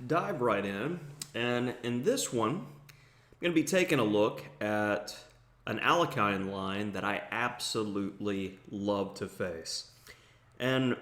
dive right in. And in this one, I'm going to be taking a look at an Alekhine line that I absolutely love to face. And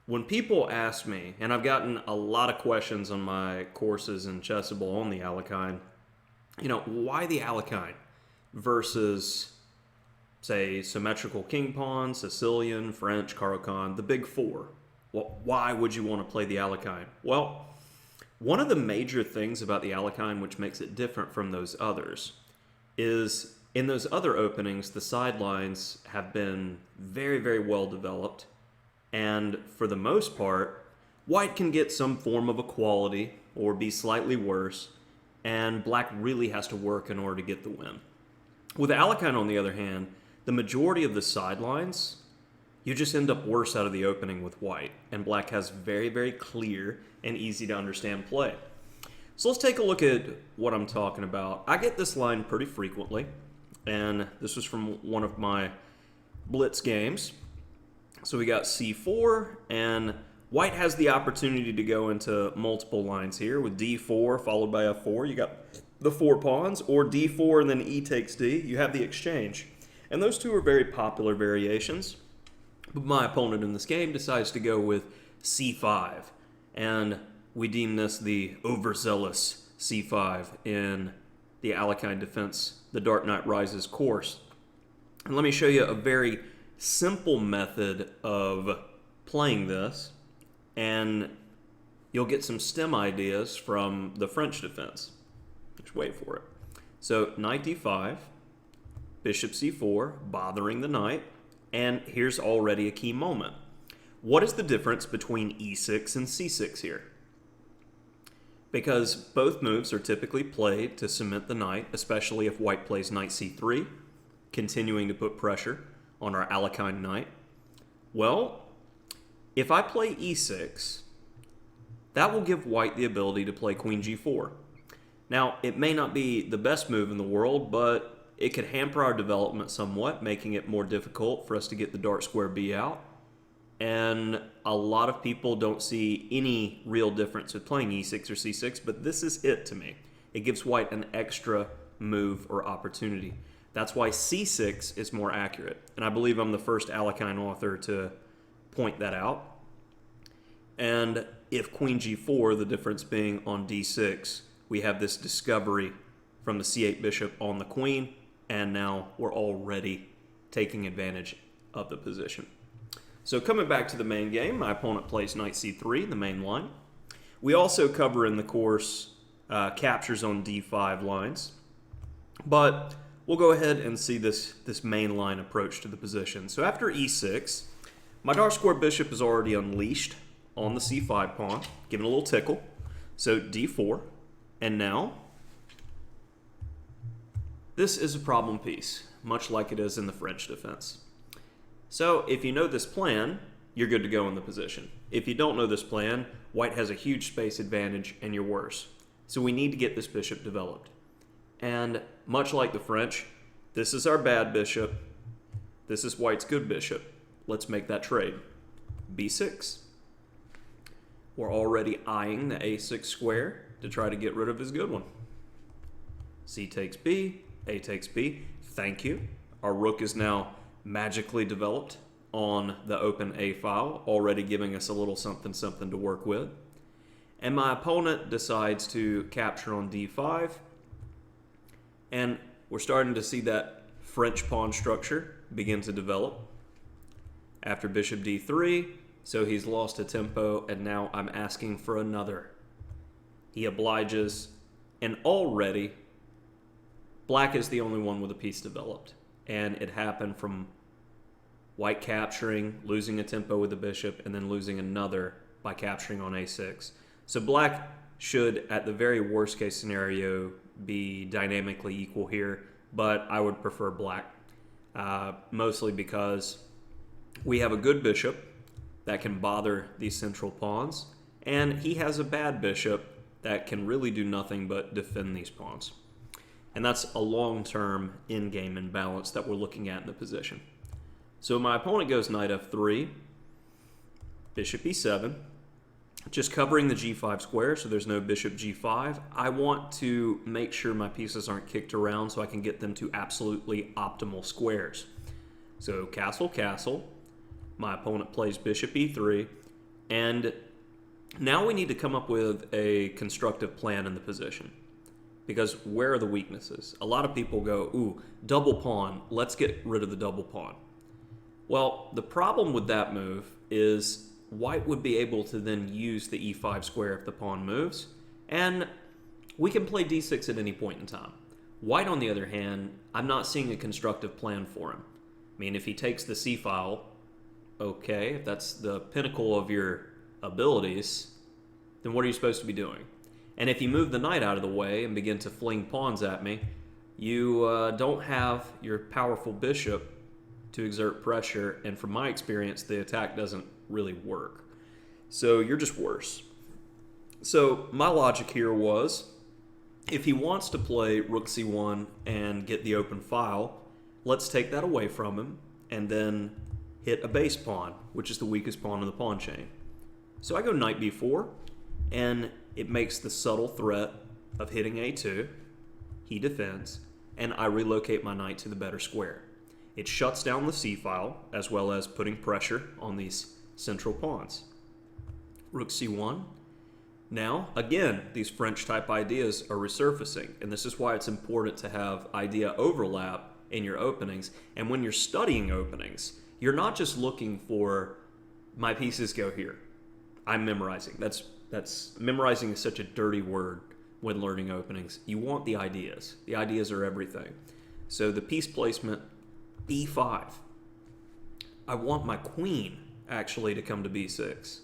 when people ask me, and I've gotten a lot of questions on my courses in Chessable on the Alekhine, why the Alekhine versus, say, symmetrical king pawn, Sicilian, French, Caro-Kann, the big four? Well, why would you want to play the Alekhine? Well, one of the major things about the Alekhine which makes it different from those others is in those other openings, the sidelines have been very, very well developed. And for the most part, white can get some form of equality or be slightly worse, and black really has to work in order to get the win. With Alekhine, on the other hand, the majority of the sidelines, you just end up worse out of the opening with white, and black has very, very clear and easy to understand play. So let's take a look at what I'm talking about. I get this line pretty frequently, and this was from one of my blitz games. So we got c4, and white has the opportunity to go into multiple lines here with d4 followed by f4. You got the 4 pawns, or d4 and then e takes d. You have the exchange. And those two are very popular variations. But my opponent in this game decides to go with c5, and we deem this the Overzealous c5 in the Alekhine Defense, the Dark Knight Rises course. And let me show you a very simple method of playing this, and you'll get some stem ideas from the French defense. Just wait for it. So knight d5, bishop c4, bothering the knight, and here's already a key moment. What is the difference between e6 and c6 here? Because both moves are typically played to cement the knight, especially if white plays knight c3, continuing to put pressure on our Alekhine knight. Well, if I play e6, that will give white the ability to play queen g4. Now, it may not be the best move in the world, but it could hamper our development somewhat, making it more difficult for us to get the dark square b out. And a lot of people don't see any real difference with playing e6 or c6, but this is it to me. It gives white an extra move or opportunity. That's why c6 is more accurate. And I believe I'm the first Alekhine author to point that out. And if queen g4, the difference being on d6, we have this discovery from the c8 bishop on the queen, and now we're already taking advantage of the position. So coming back to the main game, my opponent plays knight c3, the main line. We also cover in the course captures on d5 lines, but we'll go ahead and see this main line approach to the position. So after e6, my dark square bishop is already unleashed on the c5 pawn, giving a little tickle. So d4, and now this is a problem piece, much like it is in the French defense. So if you know this plan, you're good to go in the position. If you don't know this plan, white has a huge space advantage and you're worse. So we need to get this bishop developed. And much like the French, this is our bad bishop. This is white's good bishop. Let's make that trade. b6. We're already eyeing the a6 square to try to get rid of his good one. C takes b, a takes b. Thank you. Our rook is now magically developed on the open a file, already giving us a little something to work with. And my opponent decides to capture on d5, and we're starting to see that French pawn structure begin to develop. After bishop d3, so he's lost a tempo, and now I'm asking for another. He obliges, and already black is the only one with a piece developed. And it happened from white capturing, losing a tempo with the bishop, and then losing another by capturing on a6. So black should, at the very worst case scenario, be dynamically equal here, but I would prefer black, mostly because we have a good bishop that can bother these central pawns, and he has a bad bishop that can really do nothing but defend these pawns. And that's a long-term in-game imbalance that we're looking at in the position. So my opponent goes knight f3, bishop e7. just covering the g5 square so there's no bishop g5. I want to make sure my pieces aren't kicked around so I can get them to absolutely optimal squares. So castle, castle. My opponent plays bishop e3. And now we need to come up with a constructive plan in the position. Because where are the weaknesses? A lot of people go, ooh, double pawn, let's get rid of the double pawn. Well, the problem with that move is white would be able to then use the e5 square if the pawn moves, and we can play d6 at any point in time. White, on the other hand, I'm not seeing a constructive plan for him. I mean, if he takes the c-file, okay, if that's the pinnacle of your abilities, then what are you supposed to be doing? And if you move the knight out of the way and begin to fling pawns at me, you don't have your powerful bishop to exert pressure, and from my experience, the attack doesn't really work. So you're just worse. So my logic here was, if he wants to play rook c1 and get the open file, let's take that away from him and then hit a base pawn, which is the weakest pawn in the pawn chain. So I go knight b4, and it makes the subtle threat of hitting a2. He defends, and I relocate my knight to the better square. It shuts down the c-file, as well as putting pressure on these central pawns. Rook c1. Now, again, these French-type ideas are resurfacing, and this is why it's important to have idea overlap in your openings. And when you're studying openings, you're not just looking for, my pieces go here. I'm memorizing. Memorizing is such a dirty word when learning openings. You want the ideas. The ideas are everything. So the piece placement, b5. I want my queen actually to come to b6.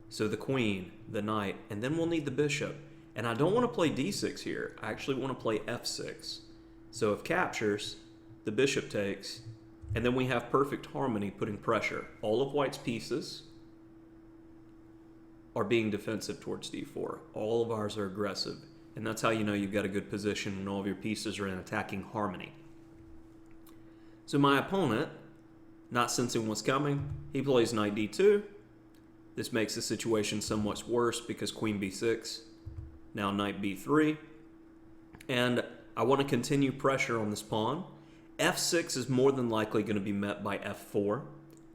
So the queen, the knight, and then we'll need the bishop. And I don't want to play d6 here. I actually want to play f6. So if captures, the bishop takes, and then we have perfect harmony putting pressure. All of white's pieces are being defensive towards d4. All of ours are aggressive. And that's how you know you've got a good position when all of your pieces are in attacking harmony. So my opponent, not sensing what's coming, he plays knight d2. This makes the situation somewhat worse because queen b6, now knight b3. And I want to continue pressure on this pawn. f6 is more than likely going to be met by f4.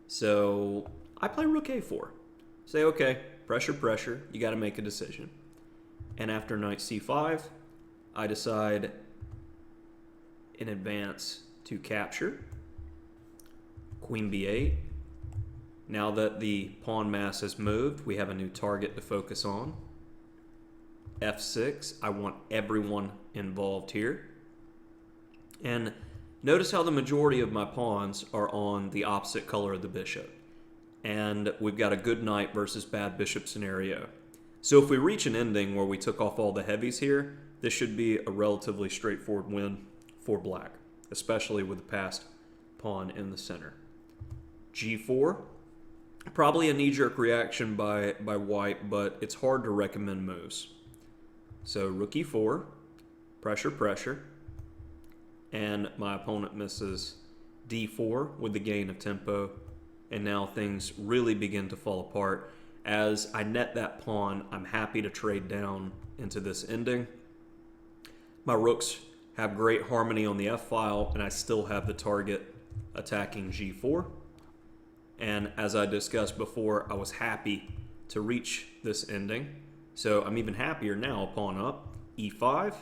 So I play rook a4. Say, okay, pressure, pressure, you got to make a decision. And after knight c5, I decide in advance to capture. Queen b8. Now that the pawn mass has moved, we have a new target to focus on. f6. I want everyone involved here. And notice how the majority of my pawns are on the opposite color of the bishop. And we've got a good knight versus bad bishop scenario. So if we reach an ending where we took off all the heavies here, this should be a relatively straightforward win for black, especially with the passed pawn in the center. g4. Probably a knee-jerk reaction by white, but it's hard to recommend moves. So rook e4, pressure, pressure, and my opponent misses d4 with the gain of tempo, and now things really begin to fall apart. As I net that pawn, I'm happy to trade down into this ending. My rooks have great harmony on the f-file, and I still have the target attacking g4. And as I discussed before, I was happy to reach this ending. So I'm even happier now, pawn up, e5.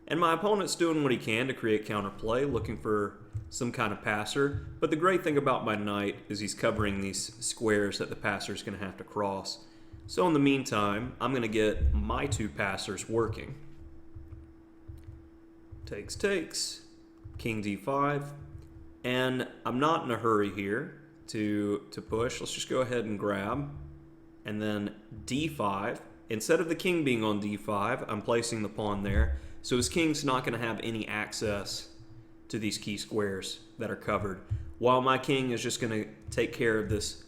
And my opponent's doing what he can to create counterplay, looking for some kind of passer. But the great thing about my knight is he's covering these squares that the passer's going to have to cross. So in the meantime, I'm going to get my two passers working. Takes, takes, king d5. And I'm not in a hurry here to push. Let's just go ahead and grab. And then d5. Instead of the king being on d5, I'm placing the pawn there. So his king's not going to have any access to these key squares that are covered, while my king is just going to take care of this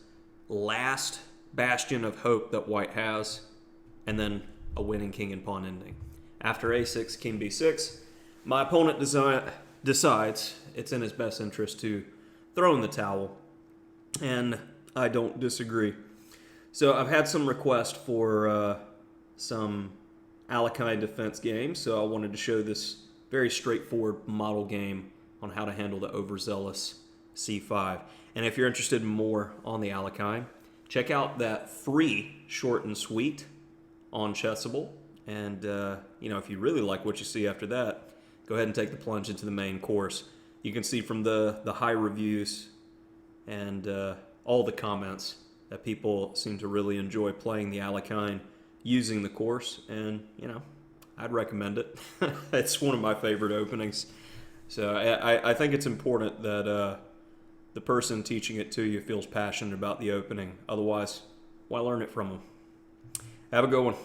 last bastion of hope that white has, and then a winning king and pawn ending. After a6, king b6, my opponent decides it's in his best interest to throw in the towel, and I don't disagree. So I've had some requests for some Alekhine defense games, so I wanted to show this very straightforward model game on how to handle the Overzealous C5. And if you're interested in more on the Alekhine, check out that free short and sweet on Chessable. And if you really like what you see after that, go ahead and take the plunge into the main course. You can see from the high reviews and all the comments that people seem to really enjoy playing the Alekhine using the course, and I'd recommend it. It's one of my favorite openings. So I think it's important that the person teaching it to you feels passionate about the opening. Otherwise, why learn it from them? Have a good one.